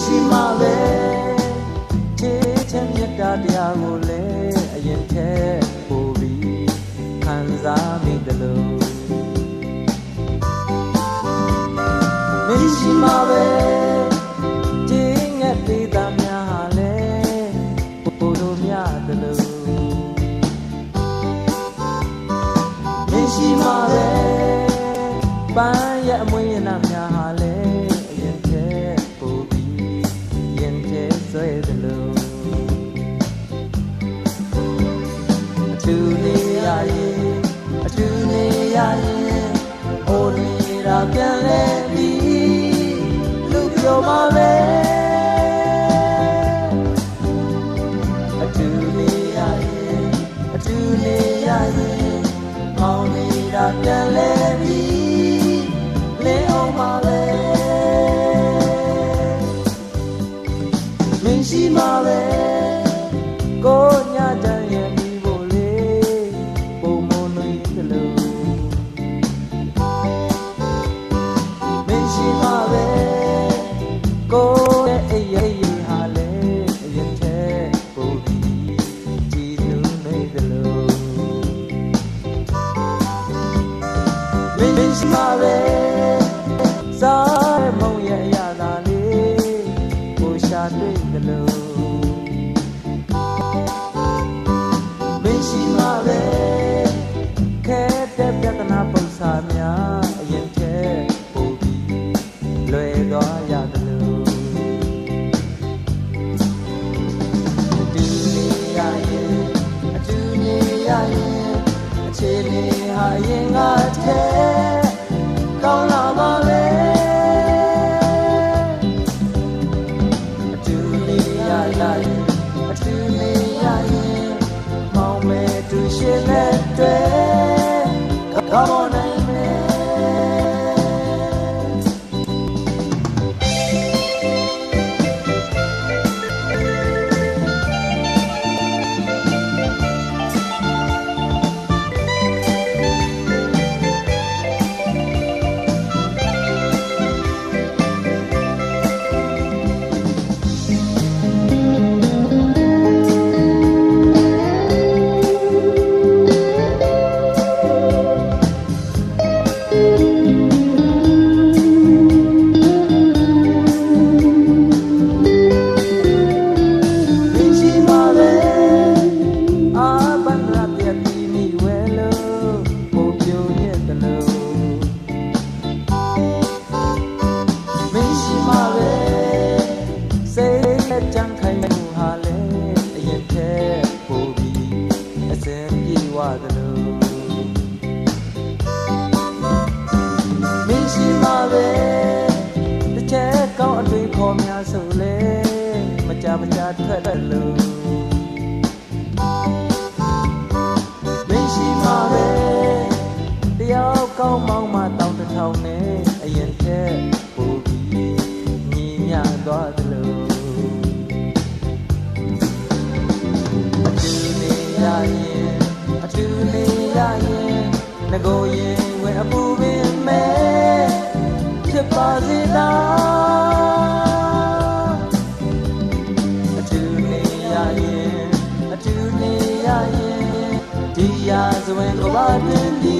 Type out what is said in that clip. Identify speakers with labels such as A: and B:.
A: ရှိမှပဲချစ်ချင်းမြတ်တာတရားကိုလည်းအရင်ထက်ပိုပြီးခံစားမိတယ်လို့မရှိမှပဲချင်းငတ်သေးတာများဟာလည်းပို့လို့များတယ်လို့မရှိမှပဲပန်းရဲ့အမွေးရနာများဟာလည်းအရင်ထက်ပိုပြီးရင်ကျဲဆွဲတယ်လို့အထူးနေရရင်အထူးနေရရင်အိုးနေတာပြန်လဲပြီးလူပြောမှာပဲအထူးနေရရင်အထူးနေရရင်မောင်နေတာပြန်လဲပြီးလင်းအောင်မှာပဲမင်းရှိမှာပဲကိုညတန်ရဲ့ဒီဖို့လေးပုံမွန်နေတယ်လို့မင်းရှိမှာပဲကိုရဲ့အိမ်ရဲ့ဟာလေအရင်ထက်ပိုပြီးကြည်နူးနေတယ်လို့မင်းရှိမှာပဲစားမုံရဲ့အရာသာလေးကိုရှာတွေ့တယ်လို့မင်းရှိမှာပဲခဲတဲ့ပြဿနာပုံစံများအရင်ထက်ပိုပြီးလွယ်သွားရတယ်လို့အတူနေရရင်အတူနေရရင်အခြေအနေဟာအရင်ကတည်းကောင်းလာပါပဲအတူနေရရင်အတူနေရရင်မောင်မဲသူရှိတဲ့တွေ့ကောင်းနိုင်မယ်ကြံခိုင်မှုဟာလည်းအရင်ထက်ပိုပြီးအစင်ပြေဝတယ်လို့မင်းရှိမှပဲတစ်ချက်ကောင်းအတွေ့ခေါ်များဆိုလေမကြထွက်တယ်လို့မင်းရှိမှပဲတယောက်ကောင်းမောင်းမှတောင်းတစ်ထောင်နဲ့အရင်ထက်ပိုပြီးညီမြသွားတယ်လို့အထူးနေရရင်ငကိုရင်ဝင်အပူပင်မဲ့ဖြစ်ပါစေသာအထူးနေရရင်အထူးနေရရင်ဒီရာဇဝင်ကိုပါတွင်ဒီ